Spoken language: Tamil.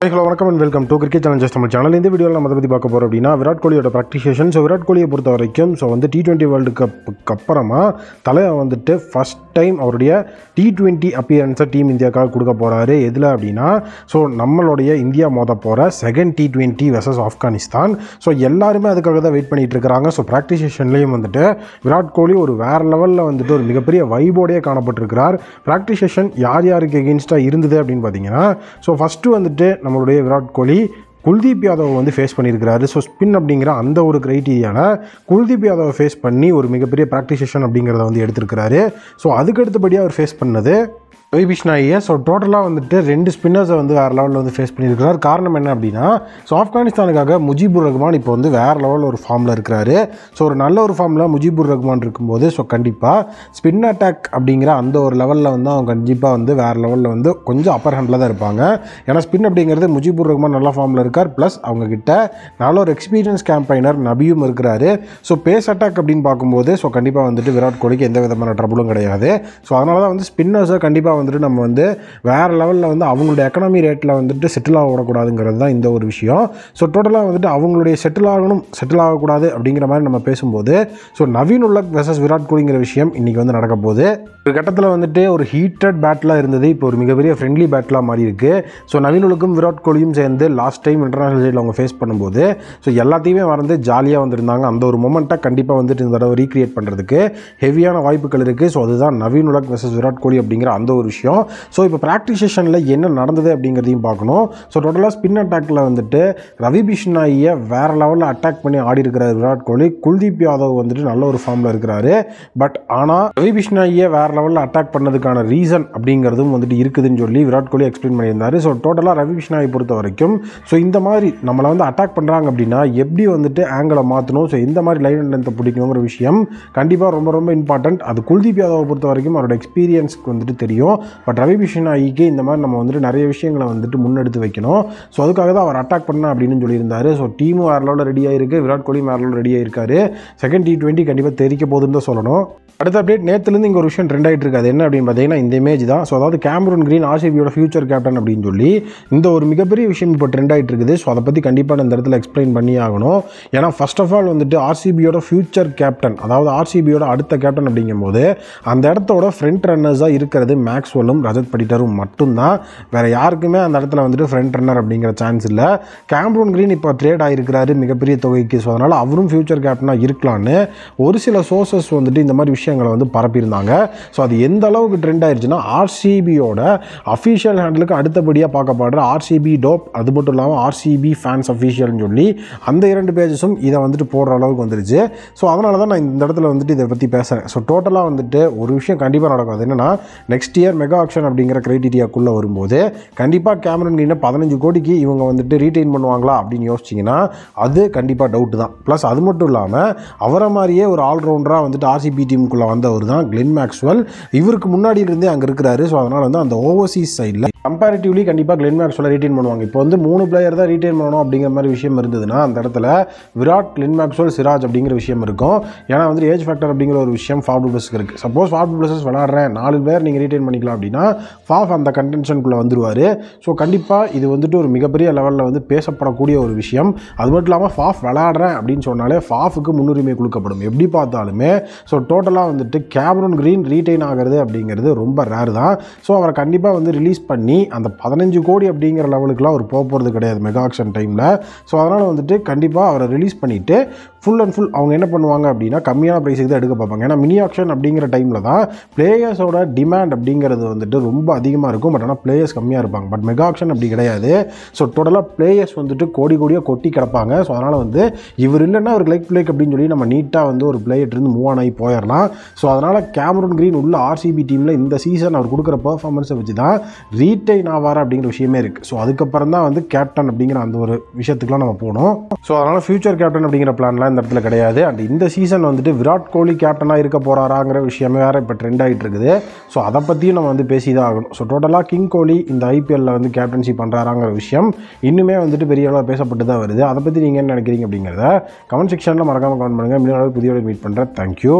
ஹலோ வணக்கம் and welcome to cricket challengers நம்ம சேனல். இந்த வீடியோவில் நம்ம அதை பற்றி பார்க்க போகிறோம் அப்படின்னா விராட் கோலியோட ப்ராக்டிஸ் செஷன். ஸோ விராட் கோலியை பொறுத்த வரைக்கும் T20 வேர்ல்டு கப்புக்கு அப்புறமா தலையை ஃபஸ்ட் டைம் அவருடைய T20 அப்பியரன்ஸை டீம் இந்தியாவுக்காக கொடுக்க போகிறாரு. எதில் அப்படின்னா நம்மளுடைய இந்தியா போகிற செகண்ட் T20 வெர்சஸ் ஆப்கானிஸ்தான். எல்லாருமே அதுக்காக தான் வெயிட் பண்ணிகிட்டு இருக்கிறாங்க. ப்ராக்டிஸ் செஷன்லேயும் விராட் கோலி ஒரு வேறு லெவலில் ஒரு மிகப்பெரிய வைபோடையே காணப்பட்டிருக்கிறார். ப்ராக்டிஸ் செஷன் யார் யாருக்கு எகென்ஸ்டாக இருந்தது அப்படின்னு பார்த்தீங்கன்னா ஃபஸ்ட்டு நம்மளுடைய விராட் கோலி குல்தீப் யாதவ் ஃபேஸ் பண்ணியிருக்கிறாரு. ஸ்பின் அப்படிங்கிற அந்த ஒரு க்ரைட்டீரியாவில் குல்தீப் யாதவை ஃபேஸ் பண்ணி ஒரு மிகப்பெரிய ப்ராக்டிஸ் செஷன் அப்படிங்கிறத எடுத்திருக்கிறாரு. அதுக்கு அடுத்தபடியாக அவர் ஃபேஸ் பண்ணது ரவி பிஷ்னாயை. டோட்டலாக 2 ஸ்பின்னர்ஸை வேறு லெவலில் ஃபேஸ் பண்ணியிருக்கிறார். காரணம் என்ன அப்படின்னா ஆப்கானிஸ்தானுக்காக முஜிபுர் ரஹ்மான் இப்போ வேறு லெவலில் ஒரு ஃபார்மில் இருக்கிறாரு. ஒரு நல்ல ஒரு ஃபார்மில் முஜிபுர் ரஹ்மான் இருக்கும்போது கண்டிப்பாக ஸ்பின் அட்டாக் அப்படிங்கிற அந்த ஒரு லெவலில் அவங்க கண்டிப்பாக வேறு லெவலில் கொஞ்சம் அப்பர் ஹேண்டில் தான் இருப்பாங்க. ஏன்னா ஸ்பின் அப்படிங்கிறது முஜிபுர் ரஹ்மான் நல்ல ஃபார்மில் இருக்கார். ப்ளஸ் அவங்கக்கிட்ட நல்ல ஒரு எக்ஸ்பீரியன்ஸ் கேம்பைனர் நபியும் இருக்கிறாரு. பேஸ் அட்டாக் அப்படின்னு பார்க்கும்போது கண்டிப்பாக விராட் கோலிக்கு எந்த விதமான ட்ரபுளும் கிடையாது. அதனால தான் ஸ்பின்னர்ஸை கண்டிப்பாக நம்ம வேறு லெவலில் அவங்களுடைய எக்கனாமி ரேட்டில் செட்டில் ஆகக்கூடாதுங்கிறது தான் இந்த ஒரு விஷயம். டோட்டலாக அவங்களுடைய செட்டில் ஆகக்கூடாது அப்படிங்கிற மாதிரி நம்ம பேசும்போது நவீன் உலக் வெர்சஸ் விராட் கோலிங்கிற விஷயம் இன்றைக்கி நடக்க போகுது. ஒரு கட்டத்தில் ஒரு ஹீட்டட் பேட்டிலாக இருந்தது. இப்போ ஒரு மிகப்பெரிய ஃப்ரெண்ட்லி பேட்டிலாக மாறி இருக்குது. நவீன் உலக்கும் விராட் கோலியும் சேர்ந்து லாஸ்ட் டைம் இன்டர்நேஷனல் சைடில் அவங்க ஃபேஸ் பண்ணும்போது எல்லாத்தையுமே மறந்து ஜாலியாக வந்திருந்தாங்க. அந்த ஒரு மொமெண்ட்டை கண்டிப்பாக இந்த தடவை ரீக்ரியேட் பண்ணுறதுக்கு ஹெவியான வாய்ப்புகள் இருக்குது. அதுதான் நவீன் உலக் வெர்சஸ் விராட் கோலி அப்படிங்கிற அந்த ஒரு விஷயம். இப்போ ப்ராக்டிஸ் செஷனில் என்ன நடந்தது அப்படிங்கிறதையும் பார்க்கணும். டோட்டலாக ஸ்பின் அட்டாக்கில் ரவி பிஷ்னாயை வேறு லெவலில் அட்டாக் பண்ணி ஆடி இருக்கிறார் விராட் கோலி. குல்தீப் யாதவ் நல்ல ஒரு ஃபார்மில் இருக்கிறாரு. பட் ஆனால் ரவி பிஷ்னாயை வேறு லெவலில் அட்டாக் பண்ணதுக்கான ரீசன் அப்படிங்கிறதும் இருக்குதுன்னு சொல்லி விராட் கோலி எக்ஸ்பிளைன் பண்ணியிருந்தார். டோட்டலாக ரவி பிஷ்னாயை பொறுத்த வரைக்கும் இந்த மாதிரி நம்மளை அட்டாக் பண்ணுறாங்க அப்படின்னா எப்படி ஆங்கிளை மாற்றணும், இந்த மாதிரி லைன் அண்ட் லென்த்தை பிடிக்கணுங்கிற விஷயம் கண்டிப்பாக ரொம்ப ரொம்ப இம்பார்ட்டன்ட். அது குல்தீப் யாதவை பொறுத்த வரைக்கும் அவரோட எக்ஸ்பீரியன்ஸ்க்கு தெரியும். பட் ரவி பிஷ்னாய்க்கு இந்த மாதிரி நம்ம நிறைய விஷயங்களை முன்னெடுத்து வைக்கணும். அதுக்காக தான் அவர் அட்டாக் பண்ண அப்படின்னு சொல்லியிருந்தார். டீமும் வேறு லெவலில் ரெடியாக இருக்குது, விராட் கோலியும் வேறு லெவலில் ரெடியாக இருக்காரு. செகண்ட் T20 கண்டிப்பாக தெரிவிக்க போகுதுன்னு தான் சொல்லணும். அடுத்த அப்டேட் நேற்றுலேருந்து இங்கே ஒரு விஷயம் ட்ரெண்ட் ஆகிட்டு இருக்காது. என்ன அப்படின்னு பார்த்தீங்கன்னா இந்த இமேஜ் தான். அதாவது கேமரூன் கிரீன் RCBயோட ஃபியூச்சர் கேப்டன் அப்படின்னு சொல்லி இந்த ஒரு மிகப்பெரிய விஷயம் இப்போ ட்ரெண்ட் ஆகிட்டு இருக்குது. அதை பற்றி கண்டிப்பாக இந்த இடத்துல எக்ஸ்பிளைன் பண்ணி ஆகணும். ஏன்னா ஃபர்ஸ்ட் ஆஃப் ஆல் RCBயோட ஃபியூச்சர் கேப்டன், அதாவது RCBயோட அடுத்த கேப்டன் அப்படிங்கும்போது அந்த இடத்தோட ஃப்ரண்ட் ரன்னர்ஸாக இருக்கிறது மேக்ஸ்வெல்லும் ரஜத் படிட்டரும் மட்டும்தான். வேறு யாருக்குமே அந்த இடத்துல ஃப்ரண்ட் ரன்னர் அப்படிங்கிற சான்ஸ் இல்லை. கேமரூன் கிரீன் இப்போ ட்ரேட் ஆகிருக்கிறாரு மிகப்பெரிய தொகைக்கு. அதனால் அவரும் ஃபியூச்சர் கேப்டனாக இருக்கலான்னு ஒரு சில சோர்சஸ் இந்த மாதிரி விஷயங்களை பரப்பியிருந்தாங்க. அது எந்த அளவுக்கு ட்ரெண்ட் ஆயிடுச்சுன்னா RCBயோட அஃபீஷியல் ஹேண்டலுக்கு அடுத்தபடியாக பார்க்கப்படுற RCB டோப், அது மட்டும் இல்லாமல் RCB ஃபேன்ஸ் அஃபீஷியல்னு சொல்லி அந்த 2 பேஜஸும் இதை போடுற அளவுக்கு வந்துருச்சு. அதனால தான் நான் இந்த இடத்துல இதை பற்றி பேசுகிறேன். டோட்டலாக ஒரு விஷயம் கண்டிப்பாக நடக்கும். அது என்னென்னா நெக்ஸ்ட் இயர் மெகா ஆக்ஷன் அப்படிங்கிற க்ரைட்டீரியாக்குள்ளே வரும்போது கண்டிப்பாக கேமரன் கிரீனை 15 கோடிக்கு இவங்க ரீட்டைன் பண்ணுவாங்களா அப்படின்னு யோசிச்சிங்கன்னா அது கண்டிப்பாக டவுட் தான். ப்ளஸ் அது மட்டும் இல்லாமல் அவரை மாதிரியே ஒரு ஆல்ரவுண்டராக RCB டீமுக்குள்ளே வந்தவர் தான் கிளென் மேக்ஸ்வெல். இவருக்கு முன்னாடியிலிருந்தே அங்கே இருக்கிறாரு. அதனால் அந்த ஓவர்சீஸ் சைடில் கம்பேரிட்டிவ்லி கண்டிப்பாக கிளென் மேக்ஸ்வெல்லை ரீட்டைன் பண்ணுவாங்க. இப்போ 3 பிளேயர் தான் ரீட்டைன் பண்ணணும் அப்படிங்கிற மாதிரி விஷயம் இருந்ததுன்னா அந்த இடத்துல விராட், கிளென் மேக்ஸ்வெல், சிராஜ் அப்படிங்கிற விஷயம் இருக்கும். ஏன்னா ஏஜ் ஃபேக்டர் அப்படிங்கிற ஒரு விஷயம் ஃபாஃப் டு பிளஸுக்கு இருக்குது. சப்போஸ் ஃபாஃப் டு பிளஸஸ் விளாட்றேன் 4 பேர் நீங்கள் ரீட்டைன் பண்ணிக்கலாம் அப்படின்னா ஃபாஃப் அந்த கண்டென்ஷனுக்குள்ளே வந்துடுவார். கண்டிப்பாக இது ஒரு மிகப்பெரிய லெவலில் பேசப்படக்கூடிய ஒரு விஷயம். அது மட்டும் இல்லாமல் ஃபாஃப் விளாட்றேன் அப்படின்னு சொன்னாலே ஃபாஃபுக்கு முன்னுரிமை கொடுக்கப்படும் எப்படி பார்த்தாலுமே. டோட்டலாக கேமரூன் கிரீன் ரீட்டைன் ஆகிறது அப்படிங்கிறது ரொம்ப ரேர் தான். அவரை கண்டிப்பாக ரிலீஸ் பண்ணி அந்த 15 கோடி அப்படிங்கிற லெவலுக்குலாம் அவர் போகிறது கிடையாது மெகா ஆக்ஷன் டைமில். அதனால் கண்டிப்பாக அவரை ரிலீஸ் பண்ணிவிட்டு ஃபுல் அண்ட் ஃபுல் அவங்க என்ன பண்ணுவாங்க அப்படின்னா கம்மியான ப்ரைஸுக்கு தான் எடுக்க பார்ப்பாங்க. ஏன்னா மினி ஆக்ஷன் அப்படிங்கிற டைமில் தான் பிளேயர்ஸோட டிமாண்ட் அப்படிங்கிறது ரொம்ப அதிகமாக இருக்கும். பட் ஆனால் பிளேயர்ஸ் கம்மியாக இருப்பாங்க. பட் மெகா ஆக்ஷன் அப்படி கிடையாது. டோட்டலாக பிளேயர்ஸ் கோடி கோடியாக கொட்டி கிடப்பாங்க. அதனால் இவர் இல்லைன்னா ஒரு லைக் அப்படின்னு சொல்லி நம்ம நீட்டாக ஒரு பிளேயர்லேருந்து மூவ் ஆகி போயிடலாம். அதனால் கேமரூன் கிரீன் உள்ள RCB டீமில் இந்த சீசன் அவர் கொடுக்குற பெர்ஃபார்மன்ஸை வச்சு தான் ரீட்டைன் ஆவார் அப்படிங்கிற விஷயமே இருக்குது. அதுக்கப்புறம் தான் கேப்டன் அப்படிங்கிற அந்த ஒரு விஷயத்துக்குலாம் நம்ம போகணும். அதனால் ஃபியூச்சர் கேப்டன் அப்படிங்கிற பிளான்லாம் இந்த இடத்துல கிடையாது. அண்ட் இந்த சீசன் விராட் கோலி கேப்டனாக இருக்க போகிறாராங்கிற விஷயமே வேறு இப்போ ட்ரெண்ட் ஆகிட்டு இருக்குது. அதை பற்றியும் நம்ம பேசி தான் ஆகணும். டோட்டலாக கிங் கோலி இந்த IPLல கேப்டன்சி பண்ணுறாராங்கிற விஷயம் இன்னுமே பெரிய அளவில் பேசப்பட்டு தான் வருது. அதை பற்றி நீங்கள் என்ன நினைக்கிறீங்க அப்படிங்கிறத கமெண்ட் செக்ஷனில் மறக்காமல் கமெண்ட் பண்ணுங்கள். இன்னொரு புதிய மீட் பண்ணுறேன். தேங்க்யூ.